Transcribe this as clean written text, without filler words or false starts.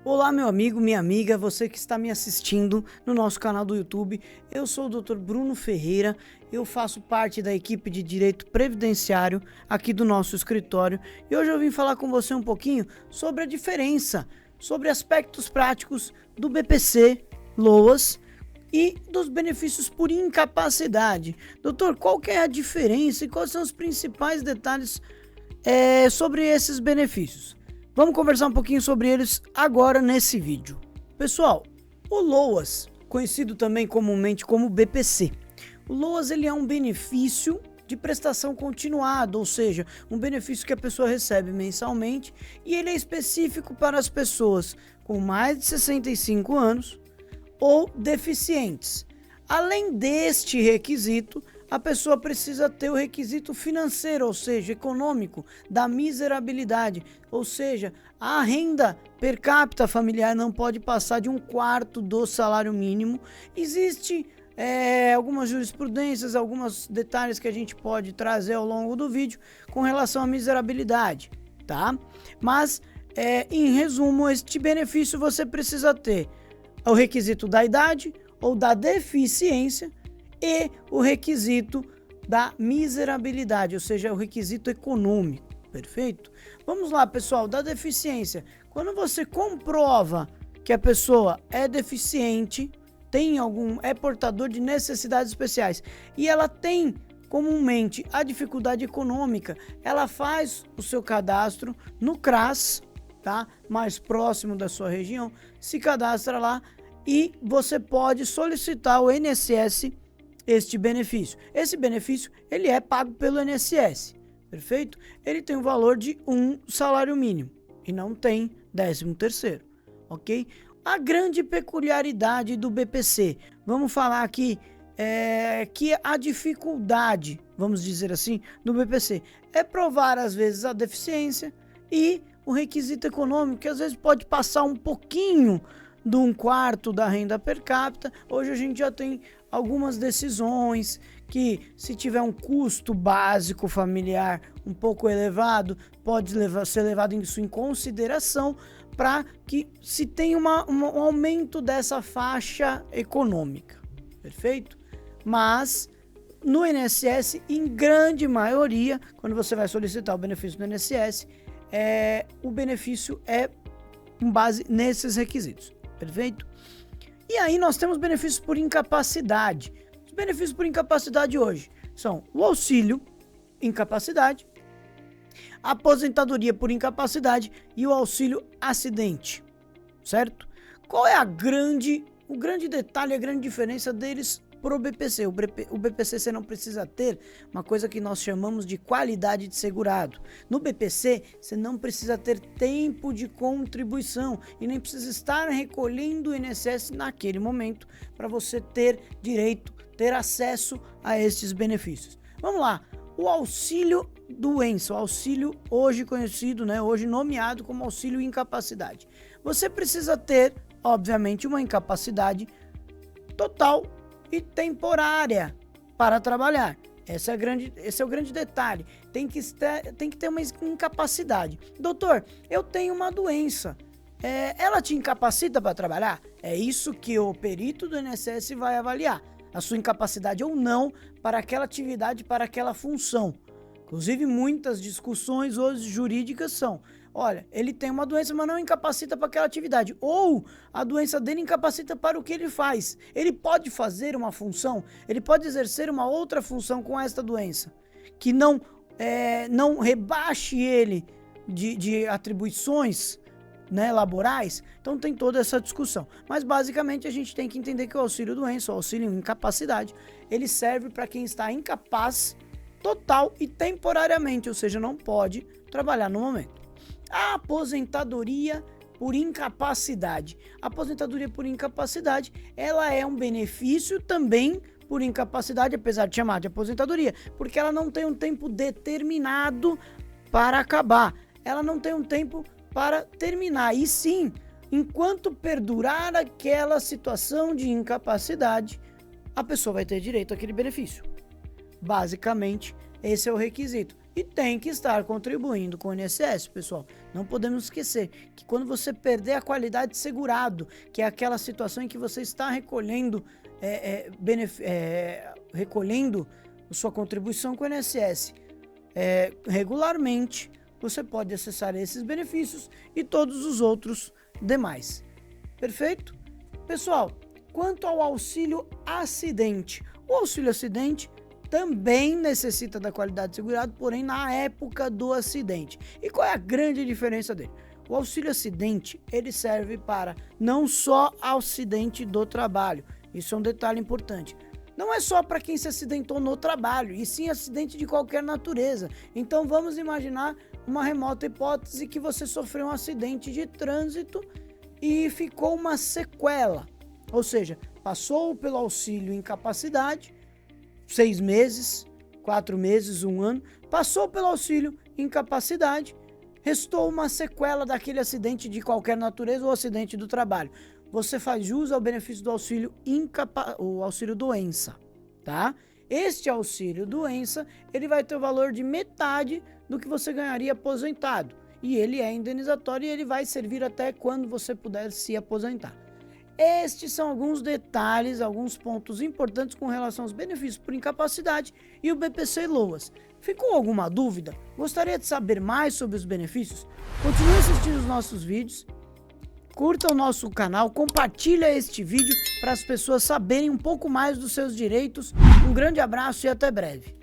Olá, meu amigo, minha amiga, você que está me assistindo no nosso canal do YouTube. Eu sou o Dr. Bruno Ferreira, eu faço parte da equipe de Direito Previdenciário aqui do nosso escritório e hoje eu vim falar com você um pouquinho sobre a diferença, sobre aspectos práticos do BPC, LOAS e dos benefícios por incapacidade. Doutor, qual que é a diferença e quais são os principais detalhes sobre esses benefícios? Vamos conversar um pouquinho sobre eles agora nesse vídeo. Pessoal, o LOAS, conhecido também comumente como BPC. O LOAS ele é um benefício de prestação continuada, ou seja, um benefício que a pessoa recebe mensalmente e ele é específico para as pessoas com mais de 65 anos ou deficientes. Além deste requisito, a pessoa precisa ter o requisito financeiro, ou seja, econômico, da miserabilidade, ou seja, a renda per capita familiar não pode passar de 1/4 do salário mínimo. Existe algumas jurisprudências, alguns detalhes que a gente pode trazer ao longo do vídeo com relação à miserabilidade, tá? Mas, em resumo, este benefício você precisa ter o requisito da idade ou da deficiência e o requisito da miserabilidade, ou seja, o requisito econômico, perfeito? Vamos lá, pessoal, da deficiência. Quando você comprova que a pessoa é deficiente, é portador de necessidades especiais e ela tem comumente a dificuldade econômica, ela faz o seu cadastro no CRAS, tá? Mais próximo da sua região, se cadastra lá e você pode solicitar o INSS este benefício. Esse benefício ele é pago pelo INSS, perfeito? Ele tem o valor de um salário mínimo e não tem 13º, ok? A grande peculiaridade do BPC, vamos falar aqui que a dificuldade, vamos dizer assim, do BPC é provar às vezes a deficiência e o requisito econômico, que às vezes pode passar um pouquinho de 1/4 da renda per capita. Hoje a gente já tem algumas decisões que, se tiver um custo básico familiar um pouco elevado, pode ser levado isso em consideração para que se tenha um aumento dessa faixa econômica, perfeito? Mas no INSS, em grande maioria, quando você vai solicitar o benefício do INSS, o benefício é com base nesses requisitos, perfeito? E aí nós temos benefícios por incapacidade. Os benefícios por incapacidade hoje são o auxílio incapacidade, a aposentadoria por incapacidade e o auxílio acidente, certo? Qual é o grande detalhe, a grande diferença deles pro BPC? O BPC você não precisa ter uma coisa que nós chamamos de qualidade de segurado. No BPC você não precisa ter tempo de contribuição e nem precisa estar recolhendo o INSS naquele momento para você ter direito, ter acesso a estes benefícios. Vamos lá, o auxílio doença, o auxílio hoje conhecido, hoje nomeado como auxílio incapacidade. Você precisa ter, obviamente, uma incapacidade total e temporária para trabalhar. Esse é o grande detalhe. Tem que ter uma incapacidade. Doutor, eu tenho uma doença. Ela te incapacita para trabalhar? É isso que o perito do INSS vai avaliar. A sua incapacidade ou não para aquela atividade, para aquela função. Inclusive, muitas discussões hoje jurídicas são: olha, ele tem uma doença, mas não incapacita para aquela atividade. Ou a doença dele incapacita para o que ele faz. Ele pode fazer uma função, ele pode exercer uma outra função com esta doença, que não rebaixe ele de atribuições laborais. Então tem toda essa discussão. Mas basicamente a gente tem que entender que o auxílio doença, o auxílio incapacidade, ele serve para quem está incapaz total e temporariamente, ou seja, não pode trabalhar no momento. A aposentadoria por incapacidade. A aposentadoria por incapacidade, ela é um benefício também por incapacidade, apesar de chamar de aposentadoria, porque ela não tem um tempo determinado para acabar. Ela não tem um tempo para terminar. E sim, enquanto perdurar aquela situação de incapacidade, a pessoa vai ter direito àquele benefício. Basicamente, esse é o requisito. e tem que estar contribuindo com o INSS, pessoal. Não podemos esquecer que quando você perder a qualidade de segurado, que é aquela situação em que você está recolhendo sua contribuição com o INSS regularmente, você pode acessar esses benefícios e todos os outros demais. Perfeito? Pessoal, quanto ao auxílio acidente, o auxílio acidente também necessita da qualidade de segurado, porém na época do acidente. E qual é a grande diferença dele? O auxílio acidente, ele serve para não só acidente do trabalho, isso é um detalhe importante. Não é só para quem se acidentou no trabalho, e sim acidente de qualquer natureza. Então vamos imaginar uma remota hipótese que você sofreu um acidente de trânsito e ficou uma sequela. Ou seja, passou pelo auxílio incapacidade, 6 meses, 4 meses, 1 ano, passou pelo auxílio incapacidade, restou uma sequela daquele acidente de qualquer natureza ou acidente do trabalho. Você faz jus ao benefício do auxílio o auxílio doença, tá? Este auxílio doença, ele vai ter o valor de metade do que você ganharia aposentado. E ele é indenizatório e ele vai servir até quando você puder se aposentar. Estes são alguns detalhes, alguns pontos importantes com relação aos benefícios por incapacidade e o BPC Loas. Ficou alguma dúvida? Gostaria de saber mais sobre os benefícios? Continue assistindo os nossos vídeos. Curta o nosso canal, compartilha este vídeo para as pessoas saberem um pouco mais dos seus direitos. Um grande abraço e até breve.